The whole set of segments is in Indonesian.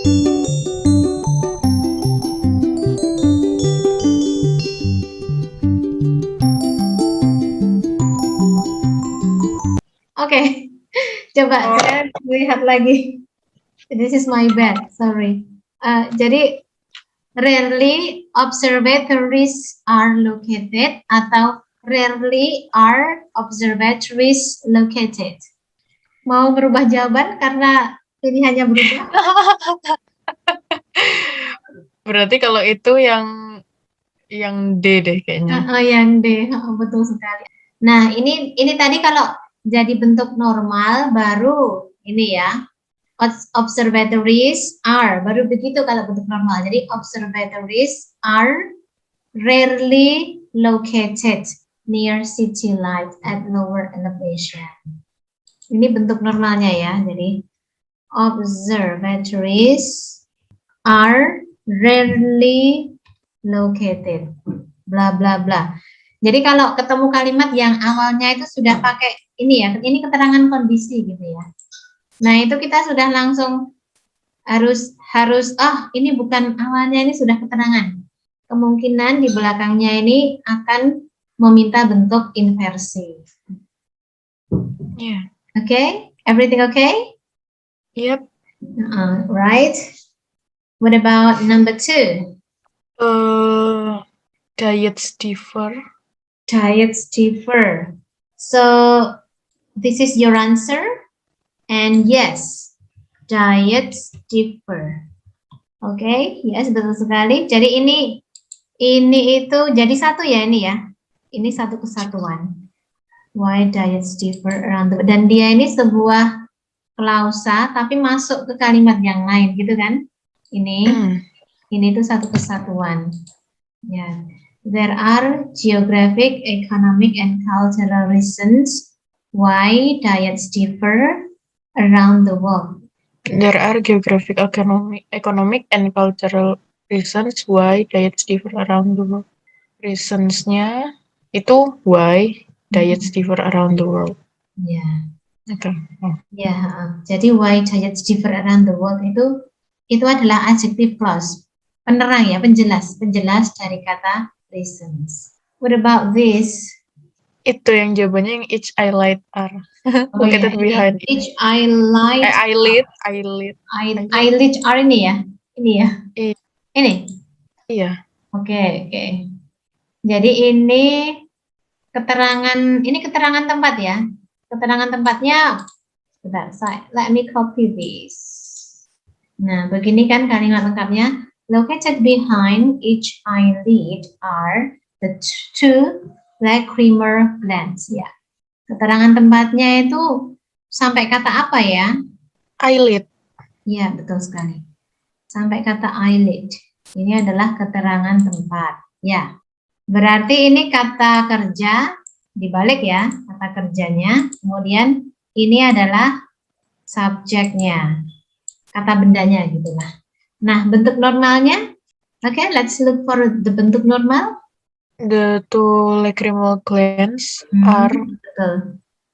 Oke, coba saya lihat lagi. This is my bad, sorry. Jadi rarely observatories are located atau rarely are observatories located. Mau berubah jawaban karena pilihannya berubah? Berarti kalau itu yang D deh kayaknya. Yang D, betul sekali. Nah, ini tadi kalau jadi bentuk normal baru ini ya. Observatories are, baru begitu kalau bentuk normal. Jadi observatories are rarely located near city lights at lower elevation. Ini bentuk normalnya ya. Jadi observatories are rarely located. Bla bla bla. Jadi kalau ketemu kalimat yang awalnya itu sudah pakai ini ya, ini keterangan kondisi gitu ya. Nah, itu kita sudah langsung harus ini bukan awalnya, ini sudah keterangan. Kemungkinan di belakangnya ini akan meminta bentuk inversi. Yeah. Okay? Everything okay? Yep. Right. What about number 2? Diets differ. Diets differ. So, this is your answer? And yes, diets differ. Oke, yes, betul sekali. Jadi ini itu jadi satu ya ini ya. Ini satu kesatuan. Why diets differ around the world. Dan dia ini sebuah klausa tapi masuk ke kalimat yang lain gitu kan? Ini itu satu kesatuan. Ya. There are geographic, economic, and cultural reasons why diets differ around the world. There are geographic, economic, and cultural reasons why diets differ around the world. Reasons-nya itu why diets differ around the world. Ya. Okay. Ya, jadi why diets differ around the world itu adalah adjective clause, penerang ya, penjelas dari kata reasons. What about this? Itu yang jawabannya yang each eyelid are located behind. Each eyelid. Eyelid are ini ya? Ini ya? Ini? Iya. Oke. Jadi ini keterangan tempat ya. Keterangan tempatnya, let me copy this. Nah, begini kan kalimat lengkapnya. Located behind each eyelid are the two lacrimal glands. Ya. Keterangan tempatnya itu sampai kata apa ya? Eyelid. Ya, betul sekali. Sampai kata eyelid. Ini adalah keterangan tempat. Ya. Berarti ini kata kerja dibalik ya, kata kerjanya. Kemudian ini adalah subjeknya. Kata bendanya gitulah. Nah, bentuk normalnya. Okay, let's look for the bentuk normal. The two lacrimal glands are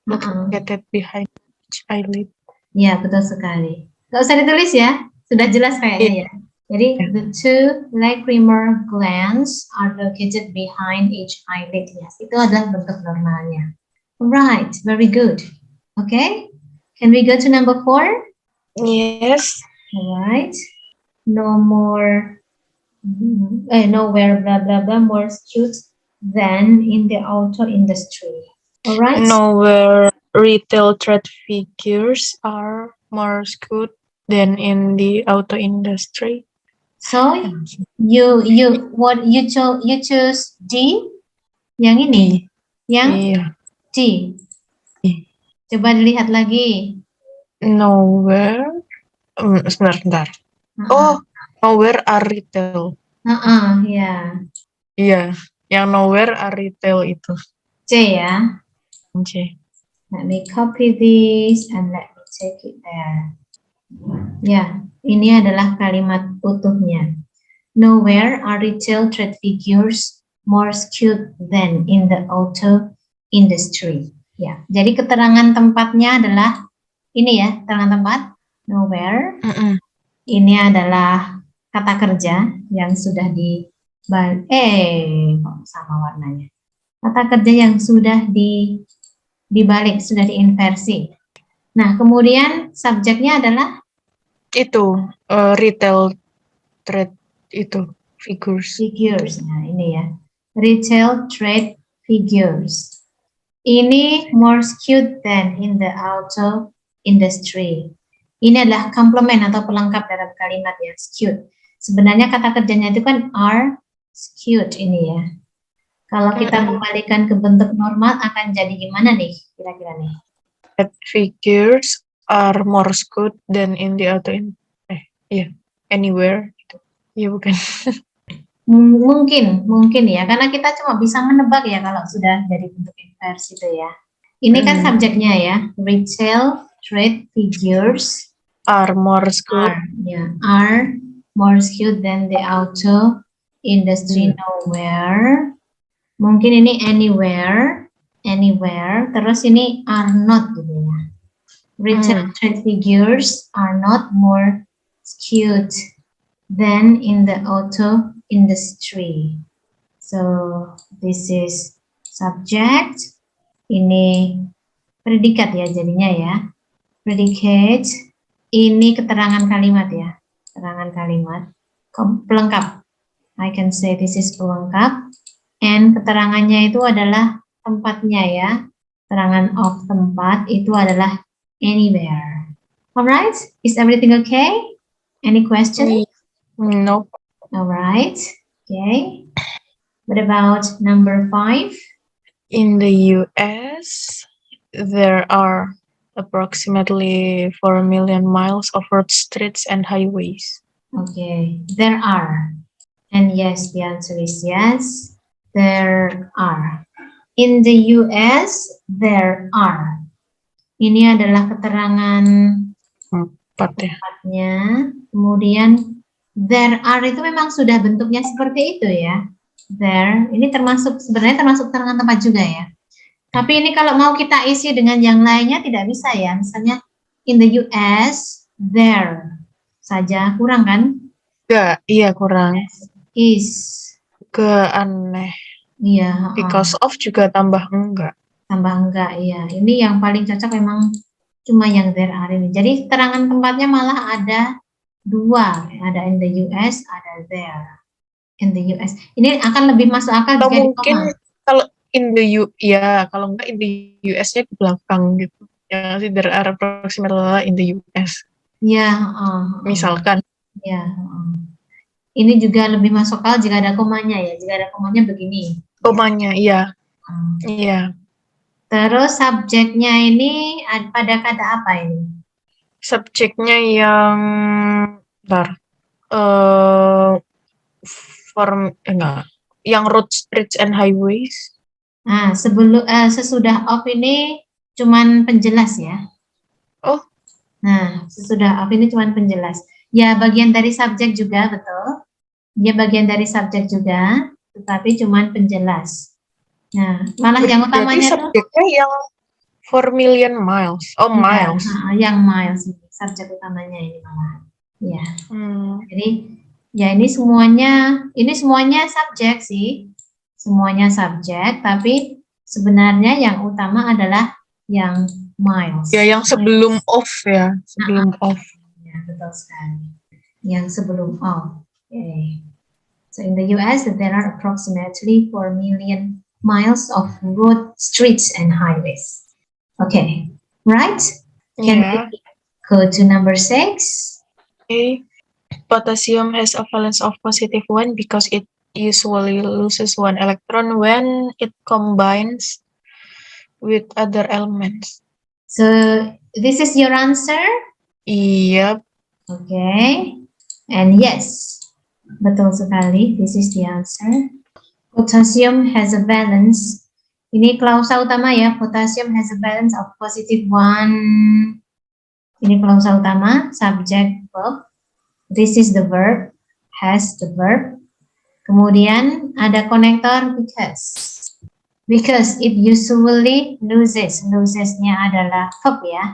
located behind each eyelid. Ya, betul sekali. Nggak usah ditulis ya, sudah jelas kayaknya ya. Jadi, the two lacrimal glands are located behind each eyelid. Yes, itu adalah bentuk normalnya. Right, very good. Okay, can we go to number 4? Yes. Alright. Nowhere blah blah blah more skewed than in the auto industry. Alright. Nowhere retail trade figures are more skewed than in the auto industry. So you choose D? Yang ini? Yang D. Coba dilihat lagi. Nowhere. Sebentar. Oh, nowhere are retail. Ya. Iya, yang nowhere are retail itu. C ya. C. Let me copy this and let me take it there. Ya, ini adalah kalimat utuhnya. Nowhere are retail trade figures more skewed than in the auto industry. Ya, jadi keterangan tempatnya adalah ini ya, keterangan tempat. Nowhere Ini adalah kata kerja yang sudah kok sama warnanya. Kata kerja yang sudah dibalik, sudah diinversi. Nah, kemudian subjeknya adalah Itu retail trade itu figures. figures. Nah, ini ya. Retail trade figures. Ini more skewed than in the auto industry. Ini adalah komplement atau pelengkap dalam kalimat yang skewed. Sebenarnya kata kerjanya itu kan are skewed ini ya. Kalau kita kembalikan ke bentuk normal akan jadi gimana nih kira-kira nih? That figures are more skewed than in the auto anywhere. Iya bukan. Mungkin ya, karena kita cuma bisa menebak ya kalau sudah dari bentuk inversi itu ya. Ini kan subjeknya ya, retail trade figures Are more skewed. are more skewed than the auto industry nowhere. Mungkin ini anywhere, terus ini are not gitu ya. Retail trade figures are not more skewed than in the auto industry. So this is subject. Ini predikat ya jadinya ya. Predicate. Ini keterangan kalimat ya. Keterangan kalimat. Pelengkap. I can say this is pelengkap. And keterangannya itu adalah tempatnya ya. Keterangan of tempat itu adalah anywhere. Alright, is everything okay? Any questions? No. Alright, okay. What about number 5? In the US, there are approximately 4 million miles of road, streets, and highways. Okay, there are. And yes, the answer is yes, there are. In the US, there are. Ini adalah keterangan 4 ya. tempatnya. Kemudian there are itu memang sudah bentuknya seperti itu ya. There, ini sebenarnya termasuk keterangan tempat juga ya. Tapi ini kalau mau kita isi dengan yang lainnya tidak bisa ya. Misalnya in the US, there saja kurang kan? Enggak, iya kurang. Is. Ke aneh. Iya. Because of juga tambah enggak. Tambah enggak, iya. Ini yang paling cocok memang cuma yang there are ini. Jadi keterangan tempatnya malah ada 2. Ada in the US, ada there. In the US. Ini akan lebih masuk akal Atau jika mungkin kalau in the kalau enggak in the US-nya di belakang gitu. Ya sih, there are approximately in the US. Ya, Misalkan. Ya. Ini juga lebih masuk akal jika ada komanya ya. Jika ada komanya begini. Komanya, iya. Iya. Terus subjeknya ini pada kata apa ini? Subjeknya yang yang road, streets, and highways. Nah, sesudah of ini cuman penjelas ya. Oh. Nah, sesudah of ini cuman penjelas. Ya, bagian dari subjek juga, betul. Dia bagian dari subjek juga, tetapi cuman penjelas. Nah, malah yang utamanya tuh subjeknya yang 4 million miles. Oh, ya, miles. Yang miles, subjek utamanya ini malah. Ya. Jadi ya ini semuanya subjek sih. Semuanya subjek, tapi sebenarnya yang utama adalah yang miles. Ya, yang sebelum of ya, sebelum of. Ya, betul sekali. Yang sebelum of. Okay. So in the US, there are approximately 4 million miles of road, streets, and highways. Okay, right? Can we go to number 6? Okay. Potassium has a valence of positive 1 because it usually loses 1 electron when it combines with other elements. So this is your answer? Yep. Okay. And yes, betul sekali. This is the answer. Potassium has a valence. Ini klausa utama ya. Potassium has a valence of positive 1. Ini klausa utama, subject, verb. This is the verb, has the verb. Kemudian ada konektor because it usually loses. Losesnya adalah verb ya.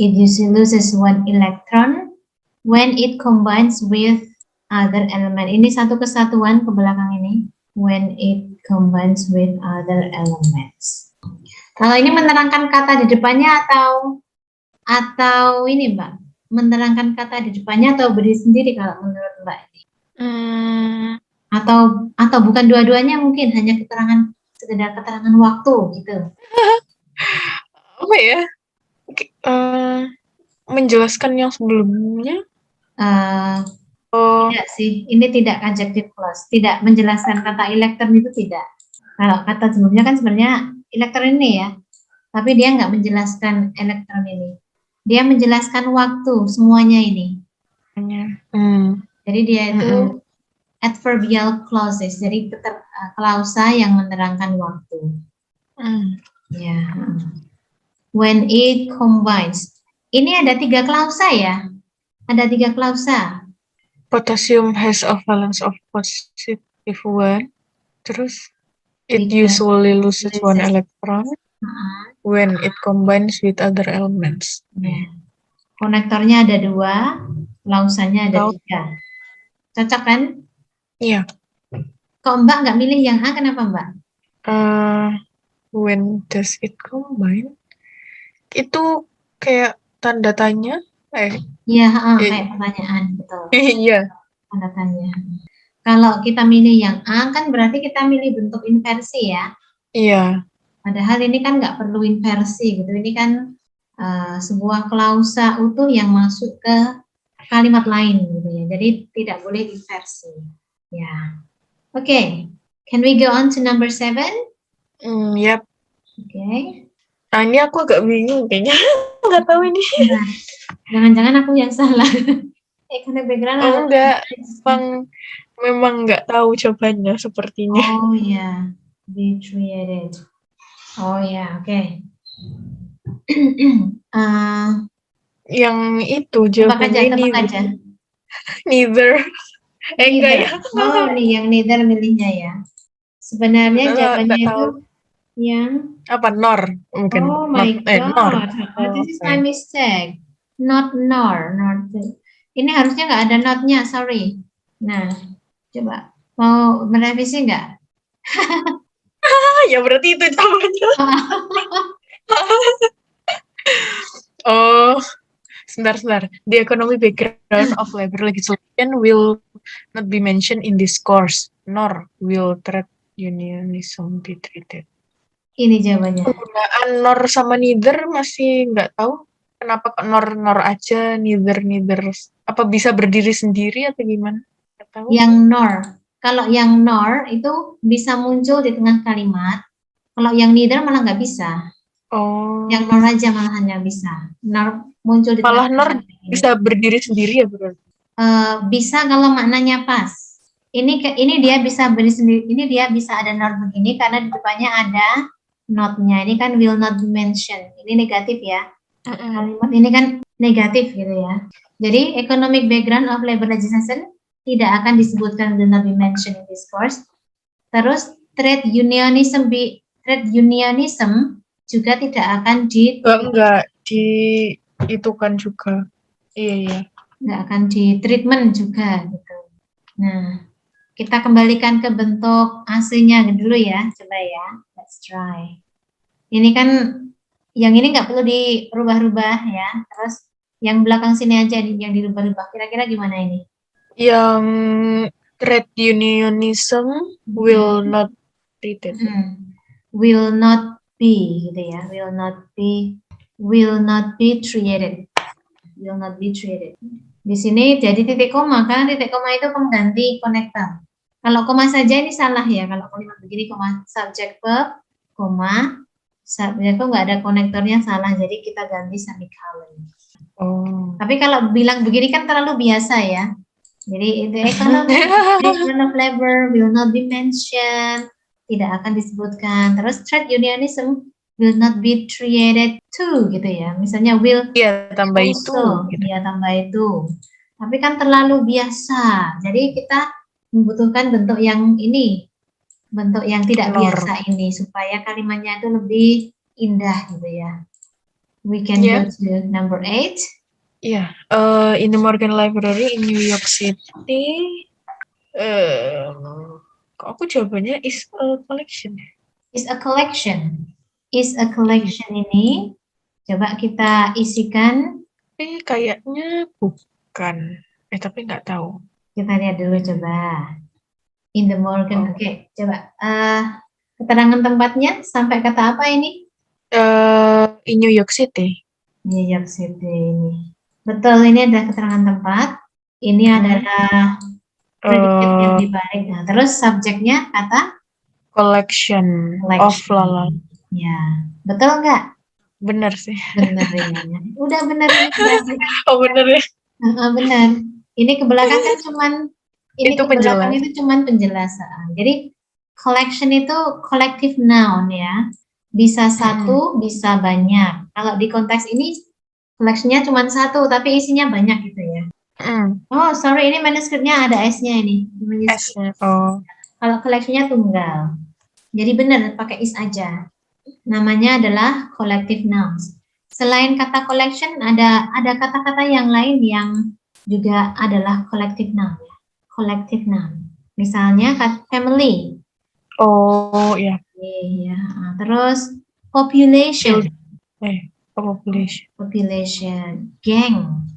It usually loses 1 electron when it combines with other element. Ini satu kesatuan ke belakang ini. When it combines with other elements. Kalau ini menerangkan kata di depannya atau ini Mbak? Menerangkan kata di depannya atau berdiri sendiri kalau menurut Mbak ini? Atau bukan dua-duanya, mungkin hanya sekedar keterangan waktu gitu. Apa ya? Menjelaskan yang sebelumnya? Tidak sih, ini tidak adjective clause, tidak menjelaskan kata elektron itu tidak. Kalau kata sebelumnya kan sebenarnya elektron ini ya, tapi dia nggak menjelaskan elektron ini. Dia menjelaskan waktu semuanya ini. Jadi dia itu adverbial clauses, jadi klausa yang menerangkan waktu. Ya. When it combines. Ini ada 3 klausa ya. Ada 3 klausa. Potassium has a valence of positive 1. Terus it Tiga. usually loses 1 electron when it combines with other elements. Ya. Konektornya ada 2, klausanya ada 3. Cocok kan? Iya. Kok Mbak nggak milih yang A, kenapa Mbak? When does it combine? Itu kayak tanda tanya. Iya, kayak pertanyaan, betul. Iya. Tanda tanya. Kalau kita milih yang A, kan berarti kita milih bentuk inversi ya? Iya. Padahal ini kan nggak perlu inversi gitu. Ini kan sebuah klausa utuh yang masuk ke kalimat lain gitu ya. Jadi tidak boleh inversi. Ya. Oke. Can we go on to number 7? Yep. Oke. Nah, ini aku agak bingung kayaknya. Nggak tahu ini. Nah, jangan-jangan aku yang salah. Karena background enggak. Memang nggak tahu jawabannya sepertinya. Oh ya, be treated. Oh ya, oke. Yang itu jawabannya ini. Neither. Enggak ya. Oh, nih yang neither milihnya ya. Sebenarnya jawabannya itu yang apa? Nor mungkin. Oh my god. Nor. This is my mistake. Not nor. Ini harusnya nggak ada notnya, sorry. Nah, coba mau merevisi nggak? Ya berarti itu jawabannya. Oh, sebentar. The economic background of labor legislation will not be mentioned in this course, nor will trade unionism be treated. Ini jawabannya. Penggunaan nor sama neither masih nggak tahu. Kenapa kok nor aja, neither. Apa bisa berdiri sendiri atau gimana? Nggak tahu. Yang nor. Kalau yang nor itu bisa muncul di tengah kalimat. Kalau yang neither malah nggak bisa. Oh. Yang nor aja malah hanya bisa. Nor muncul di malah tengah nor bisa berdiri sendiri ya berarti? Bisa kalau maknanya pas. Ini dia bisa berdiri sendiri. Ini dia bisa ada nor begini karena di depannya ada notnya. Ini kan will not be mentioned. Ini negatif ya. Kalimat ini kan negatif gitu ya. Jadi economic background of labor legislation tidak akan disebutkan will not be mentioned in this course. Terus trade unionism juga tidak akan itu kan juga. Iya. Nggak akan di treatment juga gitu. Nah, kita kembalikan ke bentuk aslinya dulu ya, coba ya. Let's try. Ini kan yang ini nggak perlu dirubah-rubah ya. Terus yang belakang sini aja yang dirubah-rubah. Kira-kira gimana ini? Yang trade unionism will not treated. Will not be gitu ya. Will not be treated. Will not be treated. Di sini jadi titik koma, karena titik koma itu pengganti konektor. Kalau koma saja ini salah ya. Kalau kalimat begini koma subject verb, koma subject verb nggak ada konektornya, salah. Jadi kita ganti semicolon. Oh. Tapi kalau bilang begini kan terlalu biasa ya. Jadi the economic background of labor will not be mentioned, tidak akan disebutkan. Terus trade unionism will not be treated to gitu ya. Misalnya will tambah also, itu gitu. Ya tambah itu. Tapi kan terlalu biasa. Jadi kita membutuhkan bentuk yang ini, bentuk yang tidak biasa ini supaya kalimatnya itu lebih indah gitu ya. We can go to number 8. In the Morgan Library in New York City. Kok aku jawabannya is a collection. Is a collection. Is a collection ini. Coba kita isikan. Tapi kayaknya bukan. Tapi nggak tahu. Kita lihat dulu coba. In the Morgan. Oke, coba. Keterangan tempatnya sampai kata apa ini? In New York City. New York City ini. Betul, ini ada keterangan tempat. Ini adalah predikat yang dibalik. Nah, terus subjeknya kata? Collection of lala. Ya, betul nggak? Benar sih. Benar ya. Udah benar ini. Oh benar ya. Benar. Ini ke belakang kan cuman itu penjelasan. Itu cuman penjelasan. Jadi collection itu collective noun ya. Bisa satu, bisa banyak. Kalau di konteks ini collection-nya cuma satu, tapi isinya banyak gitu ya. Oh, sorry, ini manuskripnya ada S-nya ini. S-nya, oh. Kalau collection-nya tunggal. Jadi benar, pakai is aja. Namanya adalah collective nouns. Selain kata collection, ada kata-kata yang lain yang juga adalah collective noun. Collective noun. Misalnya kata family. Oh, ya. Iya. Terus population. Population. Population. Gang.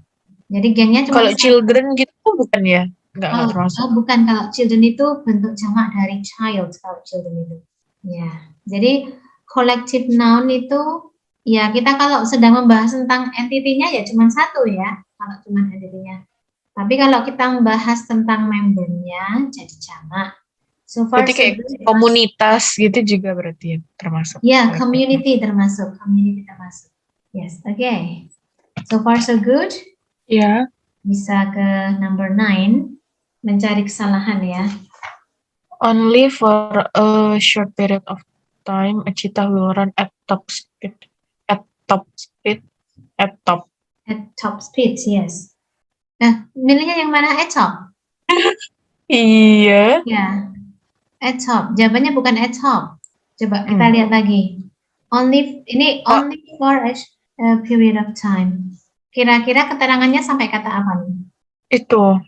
Jadi gangnya cuma kalau children gitu bukan ya? Enggak termasuk. Bukan, kalau children itu bentuk jamak dari child kalau children itu. Ya. Jadi collective noun itu ya kita kalau sedang membahas tentang entity-nya ya cuma satu ya, kalau cuma entity-nya. Tapi kalau kita membahas tentang membernya jadi jamak. So far, berarti kayak komunitas gitu juga berarti ya termasuk. Ya, community termasuk. Yes, okay. So far so good. Ya. Bisa ke number 9, mencari kesalahan ya. Only for a short period of time, a cheetah will run at top speed. At top speed, yes. Nah, milihnya yang mana? At top? Iya. Ya, at top. Jawabannya bukan at top. Coba kita lihat lagi. Only for a period of time. Kira-kira keterangannya sampai kata apa nih? Itu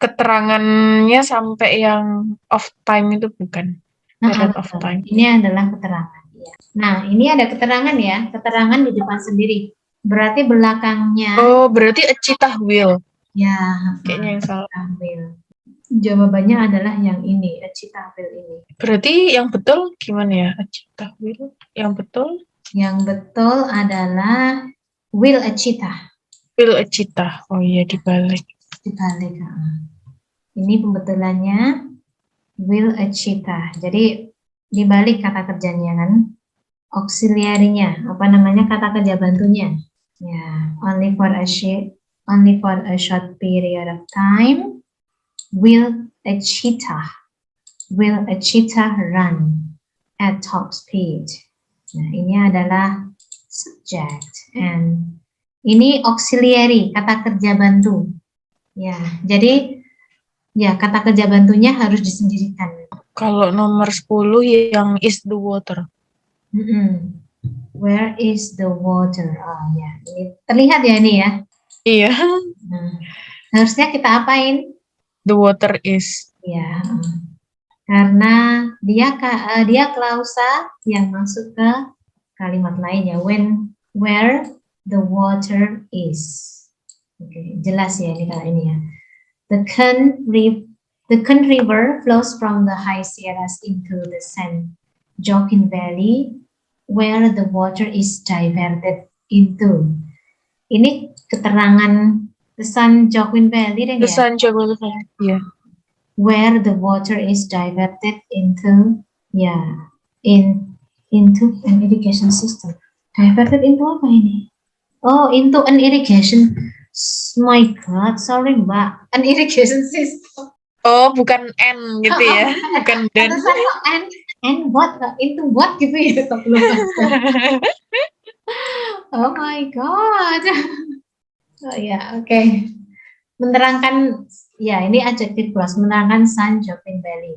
keterangannya sampai yang of time itu bukan. Period of time. Ini adalah keterangan. Ya. Nah, ini ada keterangan ya. Keterangan di depan sendiri. Berarti belakangnya. Oh, berarti a cheetah will. Ya. Kayaknya yang salah. Will. Jawabannya adalah yang ini, a cheetah will ini. Berarti yang betul gimana ya? A cheetah will. Yang betul? Yang betul adalah will a cheetah. Will a cheetah. Oh iya, dibalik. Dibalik. Ini pembetulannya will a cheetah. Jadi dibalik kata kerjanya kan. Auxiliary-nya, apa namanya, kata kerja bantunya. Ya, only for a short period of time will a cheetah run at top speed. Nah, ini adalah subject and ini auxiliary, kata kerja bantu. Ya, jadi ya kata kerja bantunya harus disendirikan. Kalau nomor 10 yang is the water. Where is the water? Oh ya, ini terlihat ya ini ya. Iya. Harusnya kita apain? The water is. Ya, karena dia klausa yang masuk ke kalimat lainnya. Where the water is. Oke, jelas ya ini kalau ini ya. The Kern River flows from the high Sierras into the San Joaquin Valley, where the water is diverted into. Ini keterangan the San Joaquin Valley deh ya? The San Joaquin Valley, yeah. Where the water is diverted into, into an irrigation system. Diverted into apa ini? Oh, into an irrigation. My God, sorry Mbak. An irrigation system. Oh, bukan N gitu ya? Bukan dan. And what? Into what gitu ya? Oh my God. Oh ya, oke. Menerangkan, ya ini adjective clause, menerangkan San Joaquin Valley.